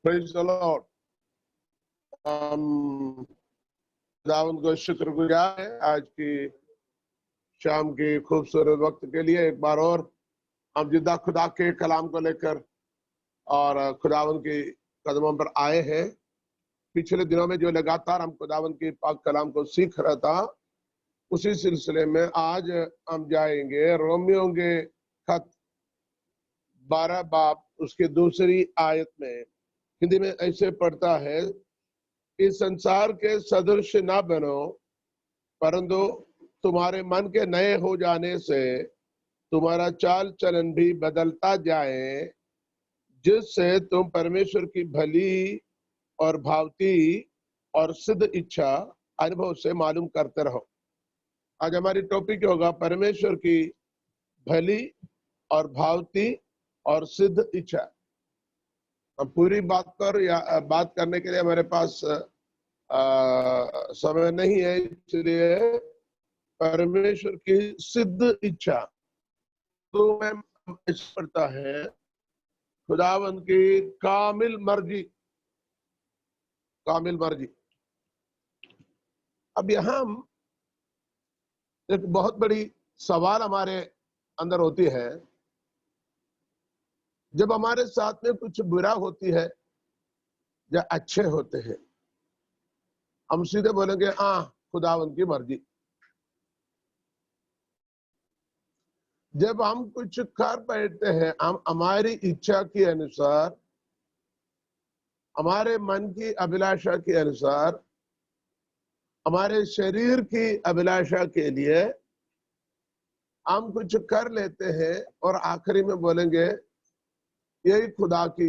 Praise the Lord. हम खुदावंद को शुक्रगुजार हैं आज की शाम के खूबसूरत वक्त के लिए। एक बार और हम जिंदा खुदा के कलाम को लेकर और खुदावंद के कदमों पर आए हैं। पिछले दिनों में जो लगातार हम खुदावंद के पाक कलाम को सीख रहा था, उसी सिलसिले में आज हम जाएंगे रोमियों के खत 12 बाब उसके दूसरी आयत में। हिंदी में ऐसे पढ़ता है, इस संसार के सदृश ना बनो, परंतु तुम्हारे मन के नए हो जाने से तुम्हारा चाल चलन भी बदलता जाए, जिससे तुम परमेश्वर की भली और भावती और सिद्ध इच्छा अनुभव से मालूम करते रहो। आज हमारी टॉपिक होगा परमेश्वर की भली और भावती और सिद्ध इच्छा। हम पूरी बात पर या बात करने के लिए हमारे पास समय नहीं है, इसलिए परमेश्वर की सिद्ध इच्छा तो मैं पढ़ता है खुदावंद की कामिल मर्जी। कामिल मर्जी। अब यहाँ एक बहुत बड़ी सवाल हमारे अंदर होती है, जब हमारे साथ में कुछ बुरा होती है या अच्छे होते हैं, हम सीधे बोलेंगे खुदावंद की मर्जी। जब हम कुछ कर बैठते हैं, हम हमारी इच्छा के अनुसार, हमारे मन की अभिलाषा के अनुसार, हमारे शरीर की अभिलाषा के लिए हम कुछ कर लेते हैं और आखिरी में बोलेंगे यही खुदा की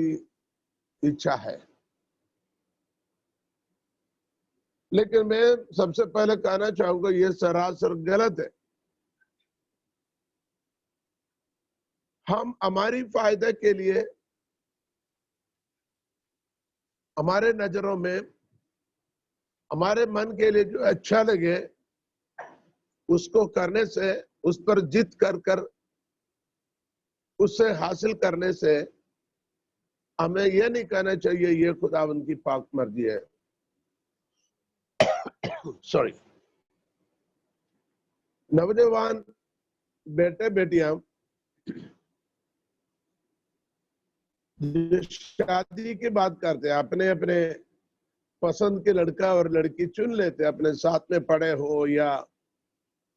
इच्छा है। लेकिन मैं सबसे पहले कहना चाहूंगा, यह सरासर गलत है। हम हमारी फायदे के लिए, हमारे नजरों में, हमारे मन के लिए जो अच्छा लगे उसको करने से, उस पर जिद कर कर उससे हासिल करने से हमें यह नहीं कहना चाहिए ये खुदावंद की पाक मर्जी है। सॉरी। नौजवान बेटे बेटियां शादी की बात करते हैं, अपने अपने पसंद के लड़का और लड़की चुन लेते हैं, अपने साथ में पढ़े हो या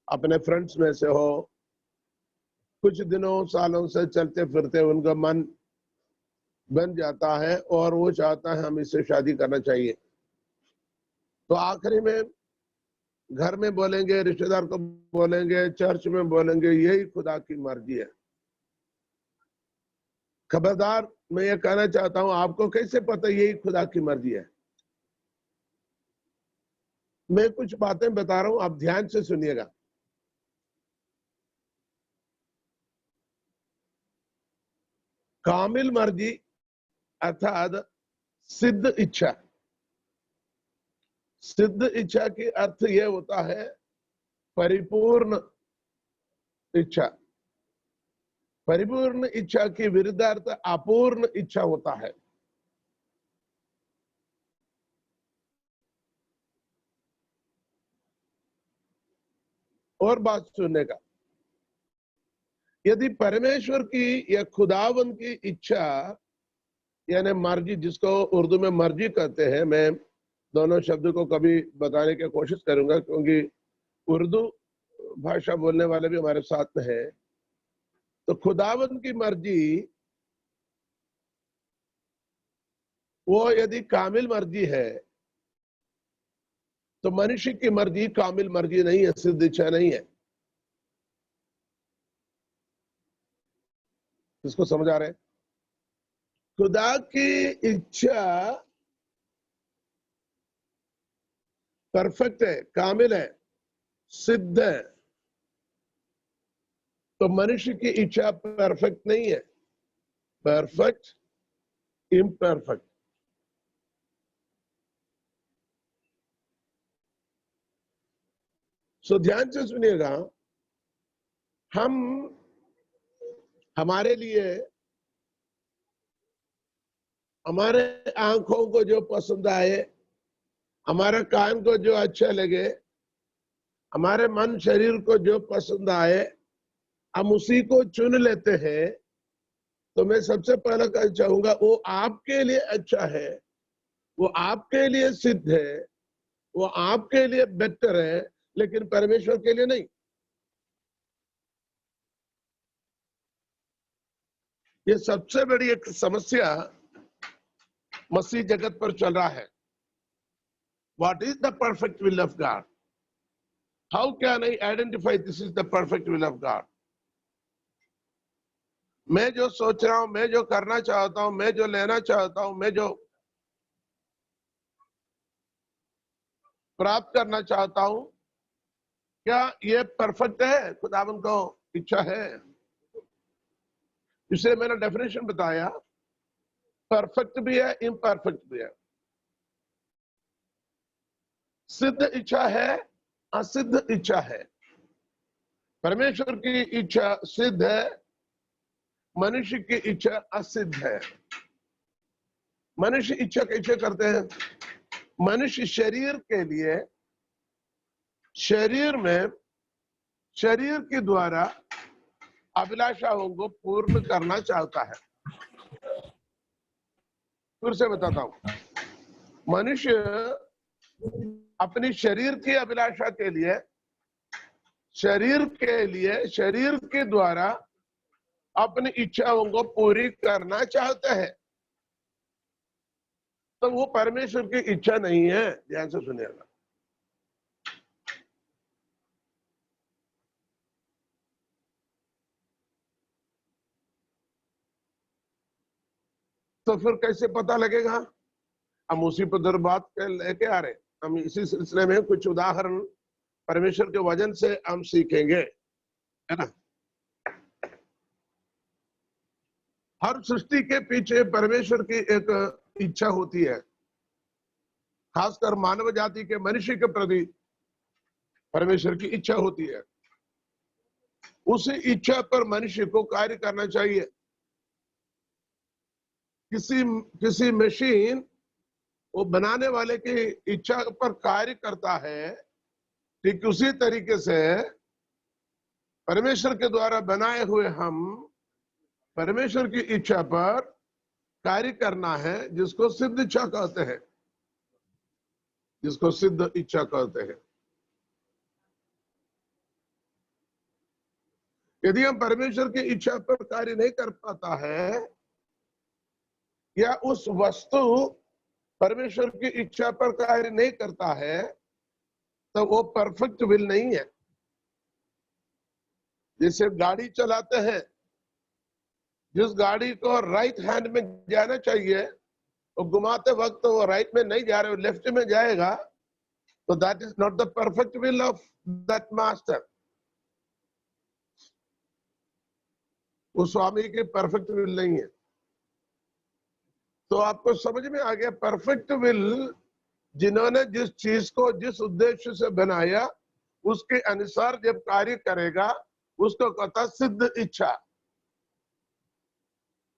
अपने फ्रेंड्स में से हो। कुछ दिनों सालों से चलते फिरते उनका मन बन जाता है और वो चाहता है हम इससे शादी करना चाहिए। तो आखिरी में घर में बोलेंगे, रिश्तेदार को बोलेंगे, चर्च में बोलेंगे यही खुदा की मर्जी है। खबरदार, मैं ये कहना चाहता हूं, आपको कैसे पता यही खुदा की मर्जी है? मैं कुछ बातें बता रहा हूं, आप ध्यान से सुनिएगा। कामिल मर्जी अर्थात सिद्ध इच्छा। सिद्ध इच्छा की अर्थ यह होता है परिपूर्ण इच्छा। परिपूर्ण इच्छा की विरुद्धार्थ अपूर्ण इच्छा होता है। और बात सुनने का, यदि परमेश्वर की या खुदावंद की इच्छा यानी मर्जी, जिसको उर्दू में मर्जी कहते हैं, मैं दोनों शब्द को कभी बताने की कोशिश करूंगा क्योंकि उर्दू भाषा बोलने वाले भी हमारे साथ में है। तो खुदावंद की मर्जी वो यदि कामिल मर्जी है, तो मनुष्य की मर्जी कामिल मर्जी नहीं है, सिद्ध इच्छा नहीं है। इसको समझ आ रहे हैं? खुदा की इच्छा परफेक्ट है, कामिल है, सिद्ध है। तो मनुष्य की इच्छा परफेक्ट नहीं है, परफेक्ट इम्परफेक्ट। सो ध्यान से सुनिएगा, हम हमारे लिए हमारे आंखों को जो पसंद आए, हमारे कान को जो अच्छा लगे, हमारे मन शरीर को जो पसंद आए, हम उसी को चुन लेते हैं। तो मैं सबसे पहले कहना चाहूंगा, वो आपके लिए अच्छा है, वो आपके लिए सिद्ध है, वो आपके लिए बेटर है, लेकिन परमेश्वर के लिए नहीं। ये सबसे बड़ी एक समस्या मसीह जगत पर चल रहा है। What is the perfect will of God? How can I identify this is the perfect will of God? मैं जो सोच रहा हूं, मैं जो करना चाहता हूं, मैं जो लेना चाहता हूं, मैं जो प्राप्त करना चाहता हूं, क्या ये परफेक्ट है? खुदावन को इच्छा है? इसलिए मैंने डेफिनेशन बताया, परफेक्ट भी है, इम्परफेक्ट भी है। सिद्ध इच्छा है, असिद्ध इच्छा है। परमेश्वर की इच्छा सिद्ध है, मनुष्य की इच्छा असिद्ध है। मनुष्य इच्छा कैसे करते हैं? मनुष्य शरीर के लिए, शरीर में, शरीर के द्वारा अभिलाषाओं को पूर्ण करना चाहता है। फिर से बताता हूं, मनुष्य अपनी शरीर की अभिलाषा के लिए, शरीर के द्वारा अपनी इच्छाओं को पूरी करना चाहते हैं। तो वो परमेश्वर की इच्छा नहीं है। ध्यान से सुनिएगा। तो फिर कैसे पता लगेगा? हम उसी पर बात लेके आ रहे। हम इसी सिलसिले में कुछ उदाहरण परमेश्वर के वचन से हम सीखेंगे, है ना। हर सृष्टि के पीछे परमेश्वर की एक इच्छा होती है, खासकर मानव जाति के, मनुष्य के प्रति परमेश्वर की इच्छा होती है। उसी इच्छा पर मनुष्य को कार्य करना चाहिए। किसी मशीन वो बनाने वाले की इच्छा पर कार्य करता है, ठीक उसी तरीके से परमेश्वर के द्वारा बनाए हुए हम परमेश्वर की इच्छा पर कार्य करना है, जिसको सिद्ध इच्छा कहते हैं, जिसको सिद्ध इच्छा कहते हैं। यदि हम परमेश्वर की इच्छा पर कार्य नहीं कर पाता है, या उस वस्तु परमेश्वर की इच्छा पर कार्य नहीं करता है, तो वो परफेक्ट विल नहीं है। जैसे गाड़ी चलाते हैं, जिस गाड़ी को राइट हैंड में जाना चाहिए, वो घुमाते वक्त वो राइट में नहीं जा रहे, वो लेफ्ट में जाएगा, तो that is not the perfect will of that master. वो स्वामी की परफेक्ट विल नहीं है। तो आपको समझ में आ गया, परफेक्ट विल जिन्होंने जिस चीज को जिस उद्देश्य से बनाया, उसके अनुसार जब कार्य करेगा, उसको कहता सिद्ध इच्छा।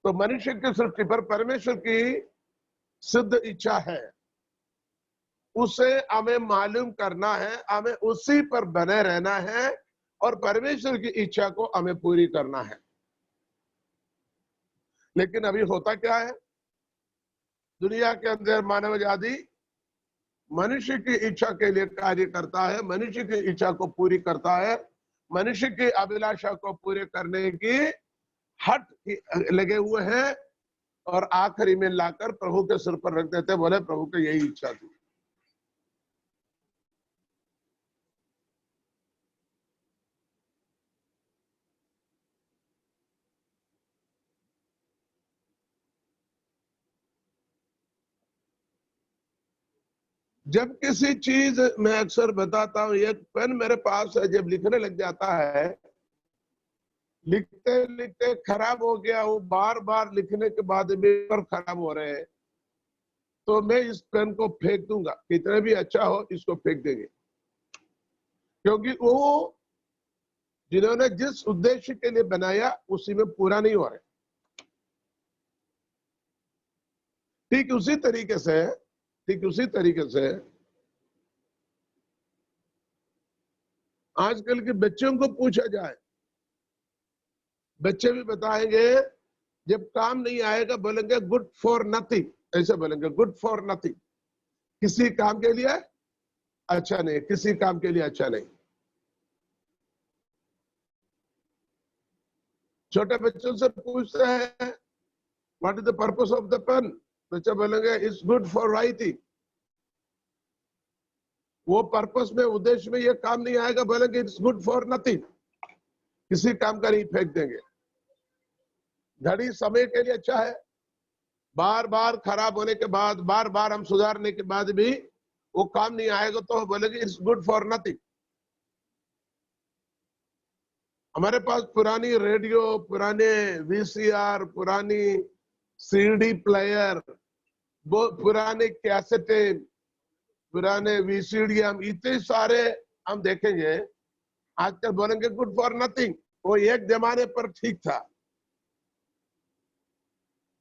तो मनुष्य की सृष्टि पर परमेश्वर की सिद्ध इच्छा है, उसे हमें मालूम करना है, हमें उसी पर बने रहना है, और परमेश्वर की इच्छा को हमें पूरी करना है। लेकिन अभी होता क्या है? दुनिया के अंदर मानव जाति मनुष्य की इच्छा के लिए कार्य करता है, मनुष्य की इच्छा को पूरी करता है, मनुष्य की अभिलाषा को पूरे करने की हट लगे हुए हैं, और आखिरी में लाकर प्रभु के सिर पर रख देते, बोले प्रभु की यही इच्छा थी। जब किसी चीज, मैं अक्सर बताता हूं, एक पेन मेरे पास है, जब लिखने लग जाता है, लिखते लिखते खराब हो गया, वो बार बार लिखने के बाद पेपर खराब हो रहे हैं, तो मैं इस पेन को फेंक दूंगा, कितना भी अच्छा हो इसको फेंक देंगे, क्योंकि वो जिन्होंने जिस उद्देश्य के लिए बनाया उसी में पूरा नहीं हो रहा है। ठीक उसी तरीके से आजकल के बच्चों को पूछा जाए, बच्चे भी बताएंगे, जब काम नहीं आएगा बोलेंगे गुड फॉर नथिंग, ऐसे बोलेंगे गुड फॉर नथिंग, किसी काम के लिए अच्छा नहीं, किसी काम के लिए अच्छा नहीं। छोटे बच्चों से पूछते हैं what is the purpose of the pen, बच्चे बोलेंगे इट्स गुड फॉर राइटिंग। वो पर्पस में, उद्देश्य में ये काम नहीं आएगा बोलेंगे इट्स गुड फॉर नथिंग, किसी काम का नहीं, फेंक देंगे। घड़ी समय के लिए अच्छा है, बार बार खराब होने के बाद, बार बार हम सुधारने के बाद भी वो काम नहीं आएगा तो बोलेंगे इट्स गुड फॉर नथिंग। हमारे पास पुरानी रेडियो, पुराने वीसीआर, पुरानी सीडी प्लेयर, पुराने कैसेटे, पुराने वीसीडी, हम इतने सारे हम देखेंगे, आजकल बोलेंगे गुड फॉर नथिंग। वो एक जमाने पर ठीक था।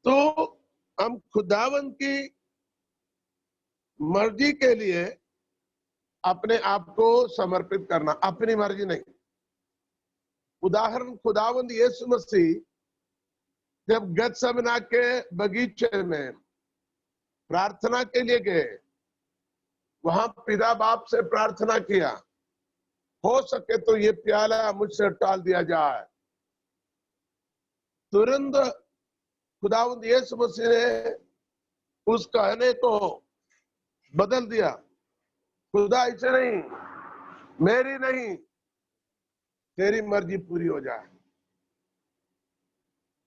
तो हम खुदावंद की मर्जी के लिए अपने आप को समर्पित करना, अपनी मर्जी नहीं। उदाहरण, खुदावंद यीशु मसीह जब गतसमना के बगीचे में प्रार्थना के लिए गए, वहां पिता बाप से प्रार्थना किया, हो सके तो ये प्याला मुझसे टाल दिया जाए। तुरंत खुदावंद यीशु मसीह ने उस कहने को बदल दिया, खुदा ऐसे नहीं, मेरी नहीं, तेरी मर्जी पूरी हो जाए,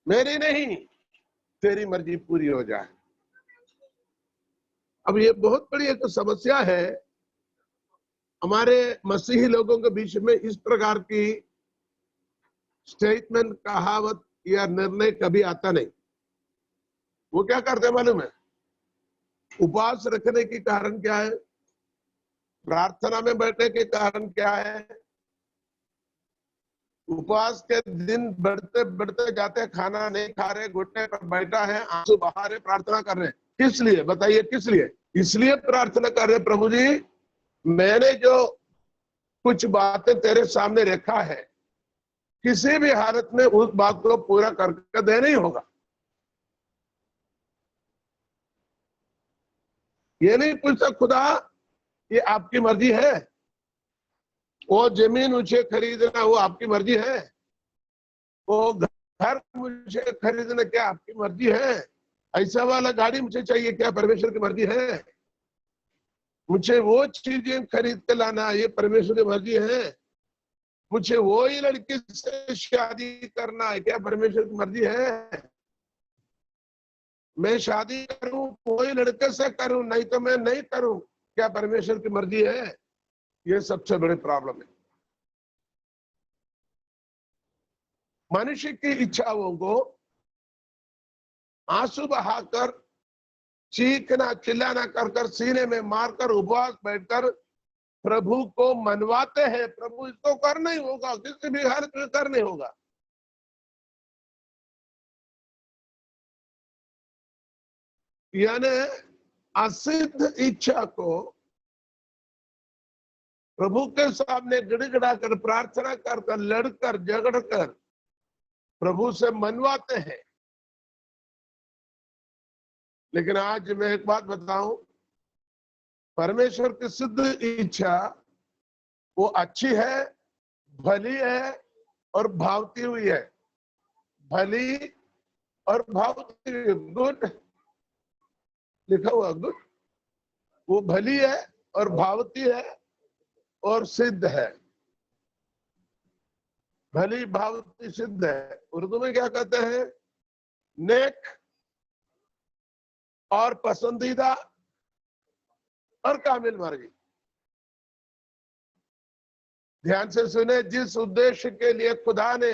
मेरी नहीं, तेरी मर्जी पूरी हो जाए। अब ये बहुत बड़ी एक समस्या है हमारे मसीही लोगों के बीच में। इस प्रकार की स्टेटमेंट, कहावत या निर्णय कभी आता नहीं। वो क्या करते हैं मालूम है? उपवास रखने के कारण क्या है, प्रार्थना में बैठने के कारण क्या है, उपवास के दिन बढ़ते बढ़ते जाते, खाना नहीं खा रहे, घुटने पर बैठा है, आंसू बहा रहे, प्रार्थना कर रहे, किस लिए बताइए? किस लिए? इसलिए प्रार्थना कर रहे, प्रभु जी मैंने जो कुछ बातें तेरे सामने रखा है, किसी भी हालत में उस बात को पूरा करके देना ही होगा। ये नहीं पूछता खुदा ये आपकी मर्जी है, वो जमीन मुझे खरीदना वो आपकी मर्जी है, वो घर मुझे खरीदना क्या आपकी मर्जी है, ऐसा वाला गाड़ी मुझे चाहिए क्या परमेश्वर की मर्जी है, मुझे वो चीजें खरीद के लाना ये परमेश्वर की मर्जी है, मुझे वो ही लड़की से शादी करना है क्या परमेश्वर की मर्जी है, मैं शादी करूं वही लड़के से करूं, नहीं तो मैं नहीं करूं, क्या परमेश्वर की मर्जी है? ये सबसे बड़ी प्रॉब्लम है। मनुष्य की इच्छाओं को आंसू बहाकर, चीखना चिल्लाना कर कर, सीने में मारकर, उपवास बैठकर प्रभु को मनवाते हैं, प्रभु इसको करना ही होगा, किसी भी हालत में करना ही होगा। यानी असिद्ध इच्छा को प्रभु के सामने गिड़गिड़ा कर, प्रार्थना कर कर, लड़कर झगड़ कर प्रभु से मनवाते हैं। लेकिन आज मैं एक बात बताऊं, परमेश्वर की सिद्ध इच्छा वो अच्छी है, भली है और भावती हुई है। भली और भावती, गुड लिखा हुआ, गुड, वो भली है और भावती है और सिद्ध है। भली भावती सिद्ध है। उर्दू में क्या कहते हैं? नेक और पसंदीदा और कामिल मर्जी। ध्यान से सुने, जिस उद्देश्य के लिए खुदा ने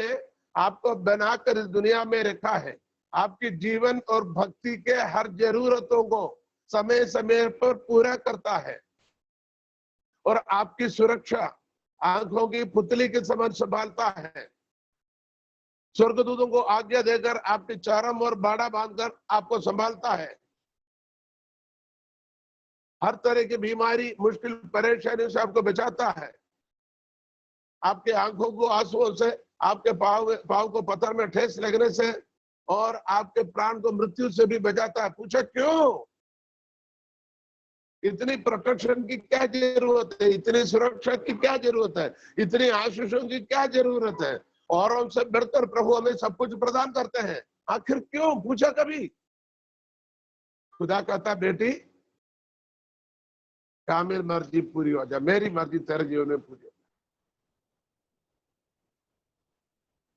आपको बनाकर इस दुनिया में रखा है, आपकी जीवन और भक्ति के हर जरूरतों को समय समय पर पूरा करता है और आपकी सुरक्षा आंखों की पुतली के समान संभालता है। स्वर्गदूतों को आज्ञा देकर आपके चारों ओर बाड़ा बांधकर आपको संभालता है। हर तरह की बीमारी, मुश्किल परेशानी से आपको बचाता है, आपके आंखों को आंसुओं से, आपके पाँव को पत्थर में ठेस लगने से और आपके प्राण को मृत्यु से भी बचाता है। पूछा क्यों? इतनी प्रोटेक्शन की क्या जरूरत है, इतनी सुरक्षा की क्या जरूरत है, इतनी आशीषों की क्या जरूरत है? और उनसे बढ़कर प्रभु हमें सब कुछ प्रदान करते हैं, आखिर क्यों? पूछा कभी? खुदा कहता बेटी कामिल मर्जी पूरी हो जाए, मेरी मर्जी तेरे जीवन में पूरी हो।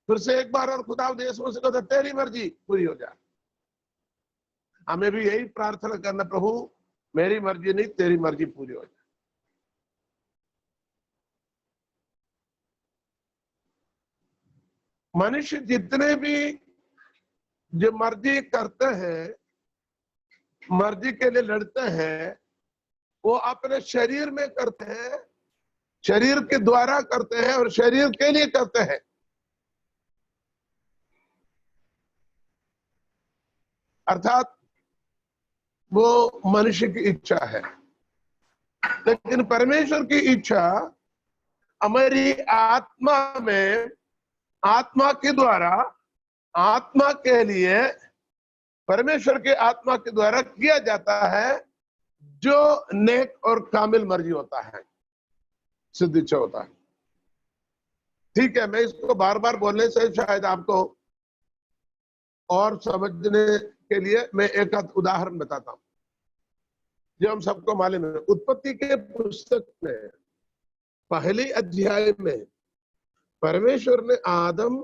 फिर से एक बार और खुदा देश में से कहता तेरी मर्जी पूरी हो जाए। हमें भी यही प्रार्थना करना, प्रभु मेरी मर्जी नहीं तेरी मर्जी पूरी हो जाए। मनुष्य जितने भी जो मर्जी करते हैं, मर्जी के लिए लड़ते हैं, वो अपने शरीर में करते हैं, शरीर के द्वारा करते हैं और शरीर के लिए करते हैं। अर्थात वो मनुष्य की इच्छा है, लेकिन परमेश्वर की इच्छा हमारी आत्मा में, आत्मा के द्वारा, आत्मा के लिए, परमेश्वर के आत्मा के द्वारा किया जाता है, जो नेक और कामिल मर्जी होता है, सिद्ध इच्छा होता है। ठीक है, मैं इसको बार बार बोलने से शायद आपको और समझने के लिए मैं एक उदाहरण बताता हूं जो हम सबको मालूम है। उत्पत्ति के पुस्तक में पहले अध्याय में परमेश्वर ने आदम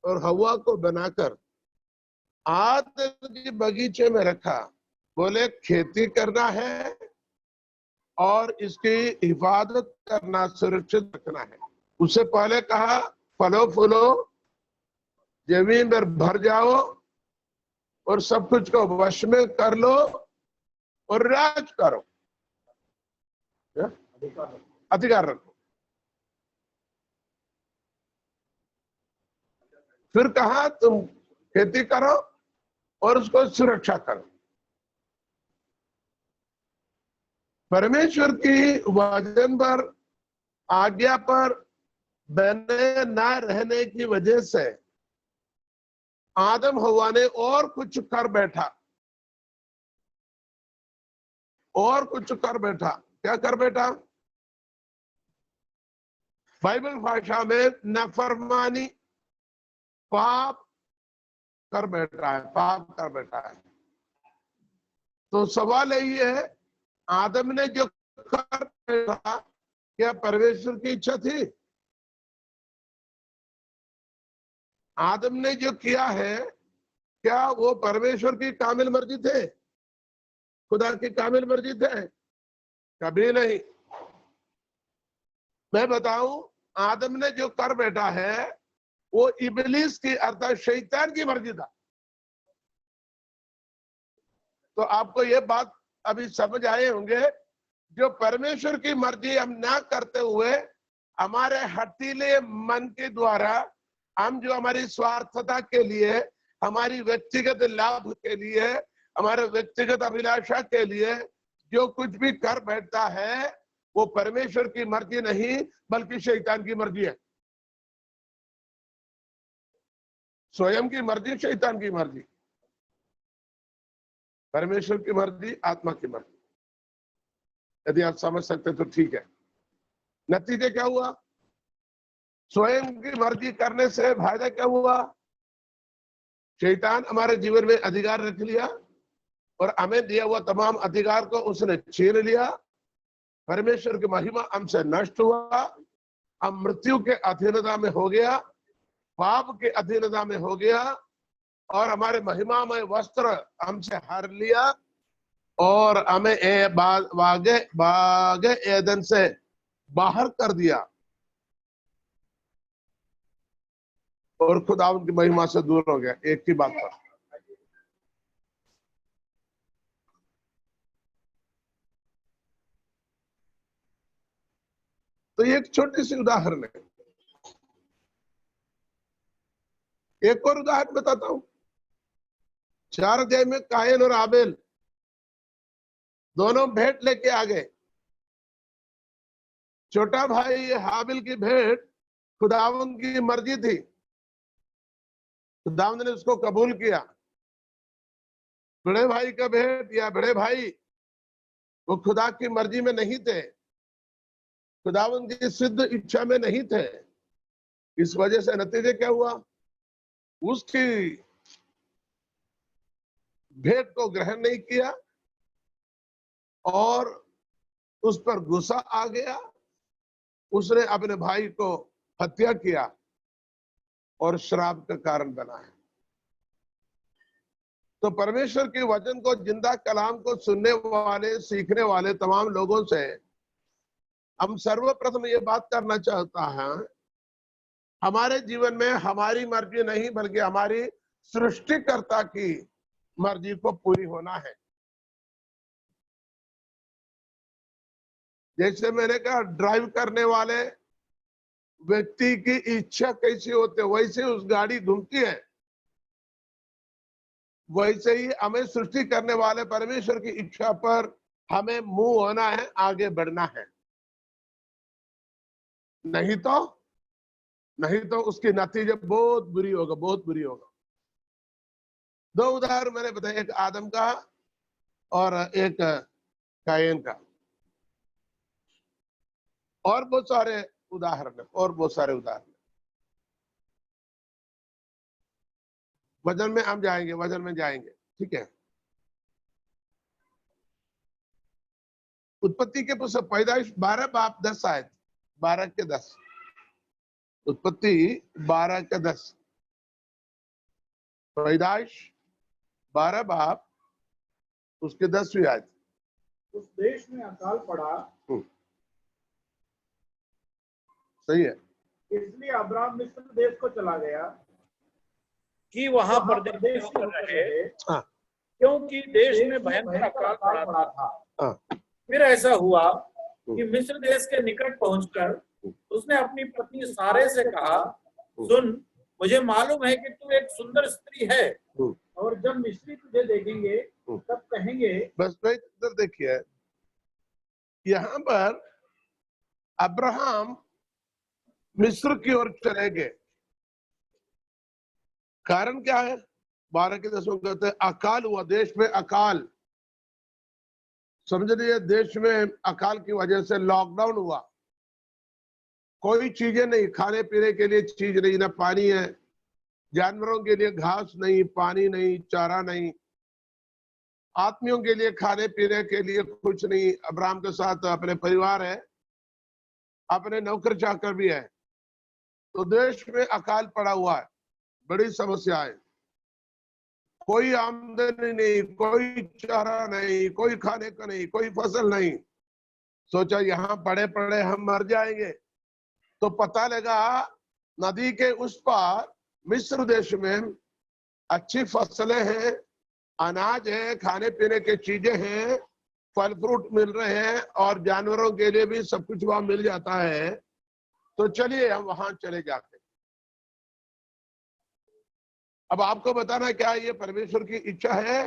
और हवा को बनाकर आदम के बगीचे में रखा, बोले खेती करना है और इसकी हिफाजत करना, सुरक्षित रखना है। उससे पहले कहा फलो फूलो, जमीन पर भर जाओ और सब कुछ को वश में कर लो और राज करो, अधिकार रखो। फिर कहा तुम खेती करो और उसको सुरक्षा करो। परमेश्वर की वचन पर, आज्ञा पर बने ना रहने की वजह से आदम हवा ने और कुछ कर बैठा, और कुछ कर बैठा। क्या कर बैठा? बाइबल भाषा में नाफरमानी, पाप कर बैठा है, पाप कर बैठा है। तो सवाल यही है, आदम ने जो कर बैठा क्या परमेश्वर की इच्छा थी? आदम ने जो किया है क्या वो परमेश्वर की कामिल मर्जी थे, खुदा की कामिल मर्जी थे? कभी नहीं। मैं बताऊं, आदम ने जो कर बैठा है वो इबलीस की अर्थात शैतान की मर्जी था। तो आपको ये बात अभी समझ आए होंगे, जो परमेश्वर की मर्जी हम ना करते हुए हमारे हठीले मन के द्वारा, हम जो हमारी स्वार्थता के लिए, हमारी व्यक्तिगत लाभ के लिए, हमारे व्यक्तिगत अभिलाषा के लिए जो कुछ भी कर बैठता है वो परमेश्वर की मर्जी नहीं बल्कि शैतान की मर्जी है। स्वयं की मर्जी, शैतान की मर्जी। परमेश्वर की मर्जी, आत्मा की मर्जी। यदि आप समझ सकते तो ठीक है। नतीजे क्या हुआ? स्वयं की मर्जी करने से फायदा क्या हुआ? शैतान हमारे जीवन में अधिकार रख लिया और हमें दिया हुआ तमाम अधिकार को उसने छीन लिया। परमेश्वर की महिमा हमसे नष्ट हुआ, हम मृत्यु के अधीनता में हो गया, पाप के अधीनता में हो गया और हमारे महिमामय वस्त्र हमसे हर लिया और हमें बागे एदन से बाहर कर दिया और खुदा उनकी महिमा से दूर हो गया। एक ही बात पर। तो ये एक छोटी सी उदाहरण है। एक और उदाहरण बताता हूं। 4 अध्याय में कायन और आबेल दोनों भेंट लेके आ गए। छोटा भाई हाबिल की भेंट खुदावंद की मर्जी थी, खुदावंद ने उसको कबूल किया। बड़े भाई का भेंट या बड़े भाई वो खुदा की मर्जी में नहीं थे, खुदावंद की सिद्ध इच्छा में नहीं थे। इस वजह से नतीजे क्या हुआ, उसकी भेंट को ग्रहण नहीं किया और उस पर गुस्सा आ गया। उसने अपने भाई को हत्या किया और श्राप का कारण बना है। तो परमेश्वर के वचन को, जिंदा कलाम को सुनने वाले, सीखने वाले तमाम लोगों से हम सर्वप्रथम ये बात करना चाहता है, हमारे जीवन में हमारी मर्जी नहीं बल्कि हमारी सृष्टिकर्ता की मर्जी को पूरी होना है। जैसे मैंने कहा, ड्राइव करने वाले व्यक्ति की इच्छा कैसी होती है वैसे उस गाड़ी घूमती है, वैसे ही हमें सृष्टि करने वाले परमेश्वर की इच्छा पर हमें मूव होना है, आगे बढ़ना है। नहीं तो उसके नतीजे बहुत बुरी होगा, बहुत बुरी होगा। दो उदाहरण मैंने बताया, एक आदम का और एक कायन का। और बहुत सारे उदाहरण है। वजन में हम जाएंगे, ठीक है। उत्पत्ति के पुस्तक पैदाइश 12 बाप 10 आयत, 12 के 10, उत्पत्ति 12 के 10, पैदाइश 12 बाप उसके 10वीं आयत। उस देश में अकाल पड़ा, सही है, इसलिए अब्राम मिस्र देश को चला गया कि वहां परदेश रहे, क्योंकि देश में भयंकर अकाल पड़ा था। फिर ऐसा हुआ कि मिस्र देश के निकट पहुंचकर उसने अपनी पत्नी सारे से कहा, सुन, मुझे मालूम है कि तू एक सुंदर स्त्री है, और जब मिस्री तुझे देखेंगे तब कहेंगे। बस इधर देखिए, यहाँ पर अब्राहम मिस्र की ओर चले गए। कारण क्या है? 12 के 10 में कहते हैं अकाल हुआ, देश में अकाल। समझ लीजिए, देश में अकाल की वजह से लॉकडाउन हुआ, कोई चीजें नहीं, खाने पीने के लिए चीज नहीं, ना पानी है, जानवरों के लिए घास नहीं, पानी नहीं, चारा नहीं, आदमियों के लिए खाने पीने के लिए कुछ नहीं। अब्राहम के साथ अपने परिवार है, अपने नौकर चाकर भी है। तो देश में अकाल पड़ा हुआ है, बड़ी समस्या है, कोई आमदनी नहीं, कोई चारा नहीं, कोई खाने का नहीं, कोई फसल नहीं। सोचा यहाँ पड़े पड़े हम मर जाएंगे। तो पता लगा नदी के उस पार मिस्र देश में अच्छी फसलें हैं, अनाज है, खाने पीने की चीजें हैं, फल फ्रूट मिल रहे हैं और जानवरों के लिए भी सब कुछ वहां मिल जाता है। तो चलिए हम वहां चले जाते। अब आपको बताना, क्या ये परमेश्वर की इच्छा है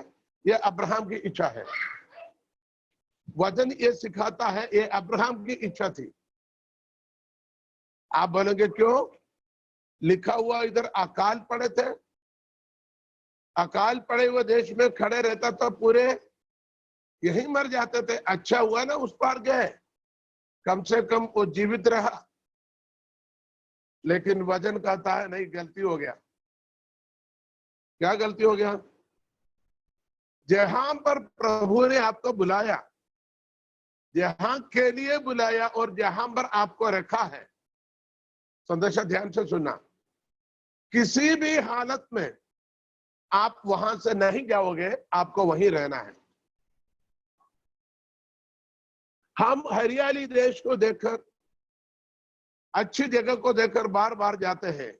या अब्राहम की इच्छा है? वचन ये सिखाता है ये अब्राहम की इच्छा थी। आप बोलेंगे क्यों? लिखा हुआ इधर अकाल पड़े थे, अकाल पड़े हुए देश में खड़े रहता तो पूरे यही मर जाते थे। अच्छा हुआ ना उस पार गए, कम से कम वो जीवित रहा। लेकिन वचन कहता है नहीं, गलती हो गया। क्या गलती हो गया? जहां पर प्रभु ने आपको बुलाया, जहां के लिए बुलाया और जहां पर आपको रखा है, संदेशा ध्यान से सुनना, किसी भी हालत में आप वहां से नहीं जाओगे, आपको वहीं रहना है। हम हरियाली देश को देखकर, अच्छी जगह को देखकर बार बार जाते हैं,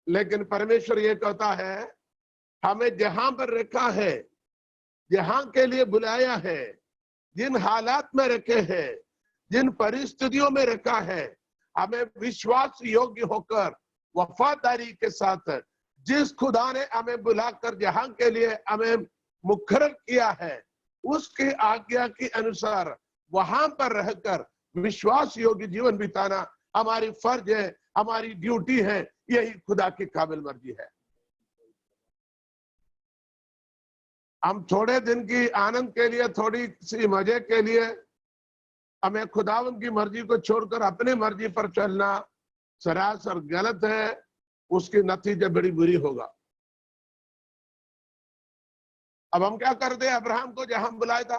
लेकिन परमेश्वर ये कहता है हमें जहां पर रखा है, जहां के लिए बुलाया है, जिन हालात में रखे हैं, जिन परिस्थितियों में रखा है, हमें विश्वास योग्य होकर वफादारी के साथ जिस खुदा ने हमें बुलाकर जहां के लिए हमें मुखर किया है, उसकी आज्ञा के अनुसार वहां पर रहकर विश्वास योग्य जीवन बिताना हमारी फर्ज है, हमारी ड्यूटी है। यही खुदा की काबिल मर्जी है। हम थोड़े दिन की आनंद के लिए, थोड़ी सी मजे के लिए हमें खुदावंद की मर्जी को छोड़कर अपनी मर्जी पर चलना सरासर गलत है। उसकी नतीजा बड़ी बुरी होगा। अब हम क्या करते हैं? अब्राहम को जहां बुलाया था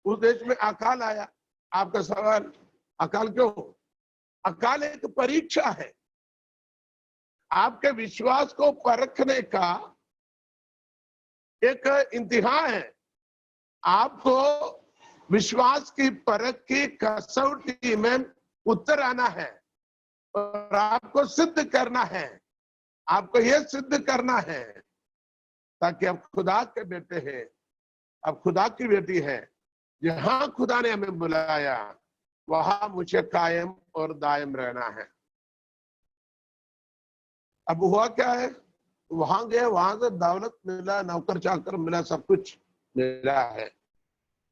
उस देश में अकाल आया। आपका सवाल, अकाल क्यों? अकाल एक परीक्षा है, आपके विश्वास को परखने का एक इम्तिहान है। आपको विश्वास की परख की कसौटी में उतर आना है और आपको सिद्ध करना है। आपको यह सिद्ध करना है ताकि आप खुदा के बेटे हैं, आप खुदा की बेटी है। जहां खुदा ने हमें बुलाया वहां मुझे कायम और दायम रहना है। अब हुआ क्या है? वहां गए, वहां से दौलत मिला, नौकर चाकर मिला, सब कुछ मिला है,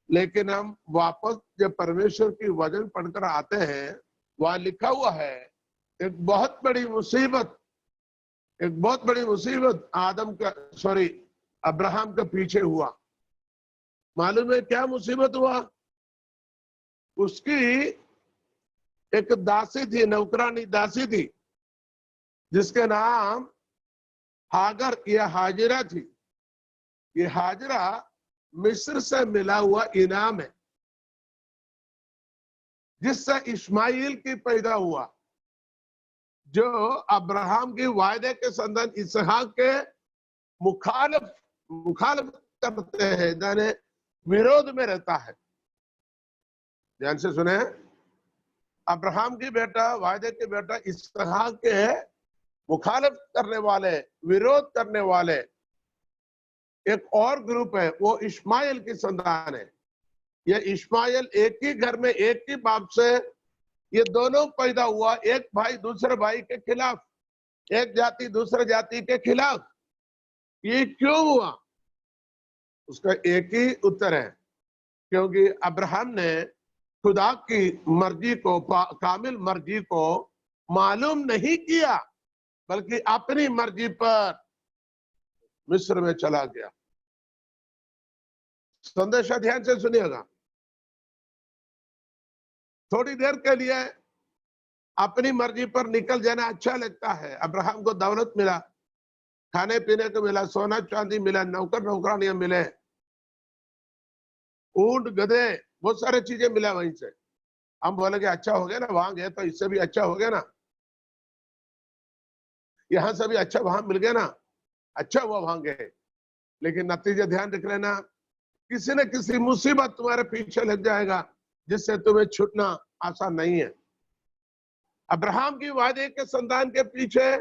लेकिन हम वापस जब परमेश्वर की वचन पढ़कर आते हैं, वहां लिखा हुआ है एक बहुत बड़ी मुसीबत, एक बहुत बड़ी मुसीबत अब्राहम के पीछे हुआ। मालूम है क्या मुसीबत हुआ? उसकी एक दासी थी, नौकरानी दासी थी, जिसके नाम हागर या हाजिरा थी। ये हाजिरा मिस्र से मिला हुआ इनाम है, जिससे इस्माइल की पैदा हुआ, जो अब्राहम की वायदे के संतान इसहाक के मुखालिफ करते हैं, यानी विरोध में रहता है। ध्यान से सुने, अब्राहम की बेटा, वायदे के बेटा इसहाक के मुखालिफ करने वाले, विरोध करने वाले एक और ग्रुप है, वो इस्माइल की संतान है। ये इस्माइल एक ही घर में एक ही बाप से ये दोनों पैदा हुआ, एक भाई दूसरे भाई के खिलाफ, एक जाति दूसरे जाति के खिलाफ। ये क्यों हुआ? उसका एक ही उत्तर है, क्योंकि अब्राहम ने खुदा की मर्जी को, कामिल मर्जी को मालूम नहीं किया, बल्कि अपनी मर्जी पर मिस्र में चला गया। संदेशा ध्यान से सुनिएगा। थोड़ी देर के लिए अपनी मर्जी पर निकल जाना अच्छा लगता है। अब्राहम को दौलत मिला, खाने पीने को मिला, सोना चांदी मिला, नौकर नौकरानियां मिले, ऊंट गधे, बहुत सारे चीजें मिला वहीं से। हम बोलेंगे अच्छा हो गया ना, वहां गए तो इससे भी अच्छा हो गया ना, यहां से भी अच्छा वहां मिल गया ना, अच्छा हुआ वहां गए। लेकिन नतीजा ध्यान रख लेना, किसी न किसी मुसीबत तुम्हारे पीछे लग जाएगा, जिससे तुम्हें छूटना आसान नहीं है। अब्राहम की वादे के संतान के पीछे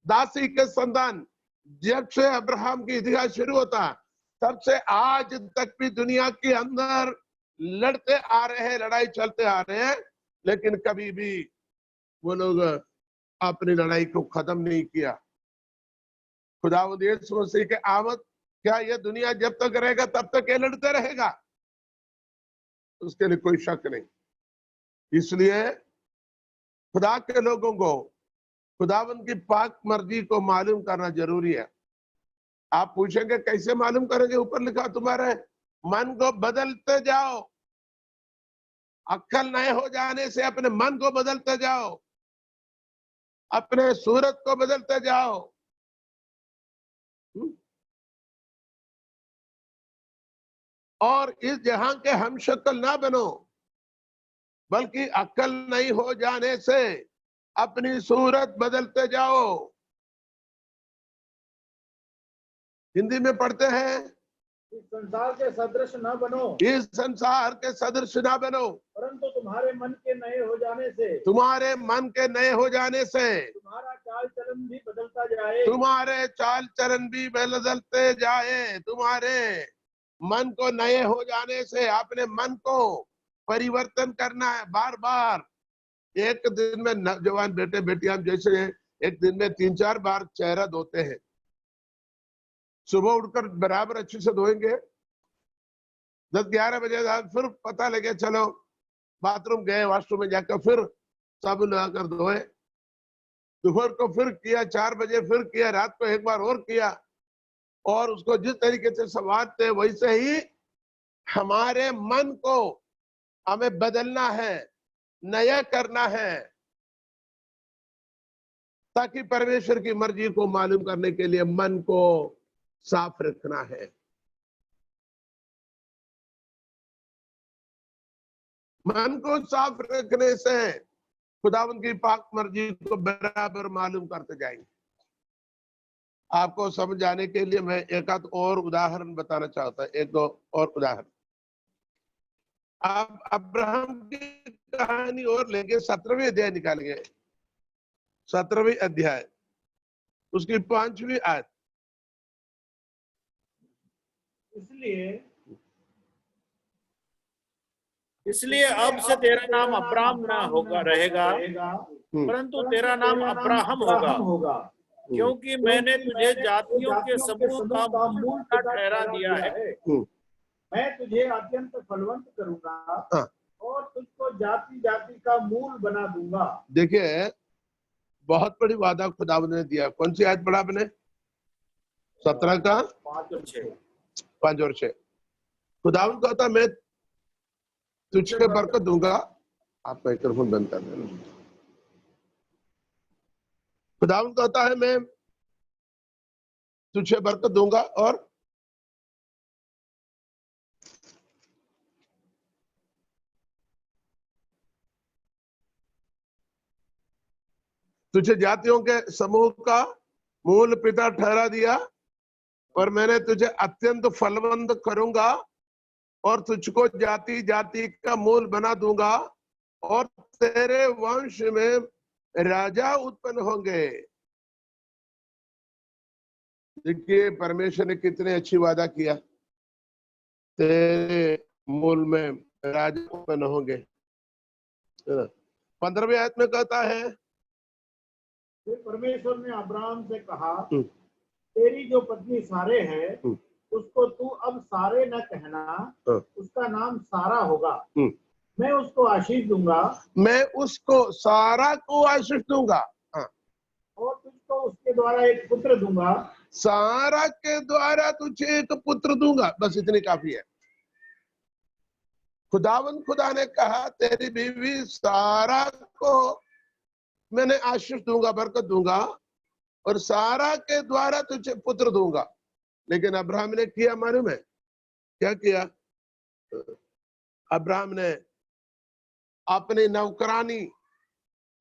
दासी के संतान, जब से अब्राहम की इतिहास शुरू होता तब से आज तक भी दुनिया के अंदर लड़ते आ रहे हैं, लड़ाई चलते आ रहे हैं, लेकिन कभी भी वो लोग अपनी लड़ाई को खत्म नहीं किया। खुदावंद यीशु मसीह के आमद, क्या यह दुनिया जब तक रहेगा तब तक ये लड़ते रहेगा? उसके लिए कोई शक नहीं। इसलिए खुदा के लोगों को खुदावंद की पाक मर्जी को मालूम करना जरूरी है। आप पूछेंगे कैसे मालूम करेंगे? ऊपर लिखा तुम्हारे मन को बदलते जाओ। अक्ल नए हो जाने से अपने मन को बदलते जाओ, अपने सूरत को बदलते जाओ। और इस जहां के हम शक्ल ना बनो, बल्कि अक्ल नहीं हो जाने से अपनी सूरत बदलते जाओ। हिंदी में पढ़ते हैं, इस संसार के सदृश न बनो, इस संसार के सदृश ना बनो, परंतु तुम्हारे मन के नए हो जाने से, तुम्हारे मन के नए हो जाने से तुम्हारा चाल चलन भी बदलता जाए। तुम्हारे चाल चलन भी बदलते जाए। तुम्हारे मन को नए हो जाने से अपने मन को परिवर्तन करना है बार बार। एक दिन में नौजवान बेटे बेटियां जैसे एक दिन में 3-4 बार चेहरा धोते हैं। सुबह उठकर बराबर अच्छे से धोएंगे, 10-11 बजे बाद फिर पता लगे चलो बाथरूम गए, वॉशरूम में जाकर फिर साबुन लगाकर धोए, दोपहर को फिर किया, 4 बजे फिर किया, रात को एक बार और किया, और उसको जिस तरीके से संवारते वैसे ही हमारे मन को हमें बदलना है, नया करना है, ताकि परमेश्वर की मर्जी को मालूम करने के लिए मन को साफ रखना है। मन को साफ रखने से खुदावंद की पाक मर्जी को बराबर मालूम करते जाएंगे। आपको समझ आने के लिए मैं एक आध और उदाहरण बताना चाहता हूं, एक दो और उदाहरण। आप अब्राहम की कहानी और लेंगे, 17वें अध्याय निकालेंगे, 17वें अध्याय उसकी 5वीं आयत। इसलिए अब से तेरा नाम अब्राम ना होगा रहेगा, परंतु तेरा नाम अब्राहम होगा, क्योंकि मैंने तुझे जातियों के समूह का मूल पिता ठहरा दिया है। मैं तुझे अत्यंत फलवंत करूंगा और तुझको जाति जाति का मूल बना दूंगा। देखिए, बहुत बड़ी वादा खुदावंद ने दिया। कौन सी आयत पढ़ा आपने? 17 का 5 और 6। खुदावंद कहता मैं तुझे बरकत दूंगा। आप माइक्रोफोन बंद कर देना। खुदावंद कहता है मैं तुझे बरकत दूंगा और तुझे जातियों के समूह का मूल पिता ठहरा दिया, और मैंने तुझे अत्यंत फलवंत करूंगा और तुझको जाति जाति का मूल बना दूंगा, और तेरे वंश में राजा उत्पन्न होंगे। देखिए परमेश्वर ने कितने अच्छी वादा किया, तेरे मूल में राजा उत्पन्न होंगे। 15वें आयत में कहता है, फिर परमेश्वर ने अब्राहम से कहा, तेरी जो पत्नी सारे है उसको तू अब सारे न कहना, उसका नाम सारा होगा। मैं उसको आशीष दूंगा, मैं उसको सारा को आशीष दूंगा, और तुझको उसके द्वारा एक पुत्र दूंगा। सारा के द्वारा तुझे एक पुत्र दूंगा। बस इतनी काफी है। खुदा ने कहा तेरी बीवी सारा को मैंने आशीष दूंगा, बरकत दूंगा, और सारा के द्वारा तुझे पुत्र दूंगा। लेकिन अब्राहम ने किया मालूम है क्या किया? अब्राहम ने अपनी नौकरानी,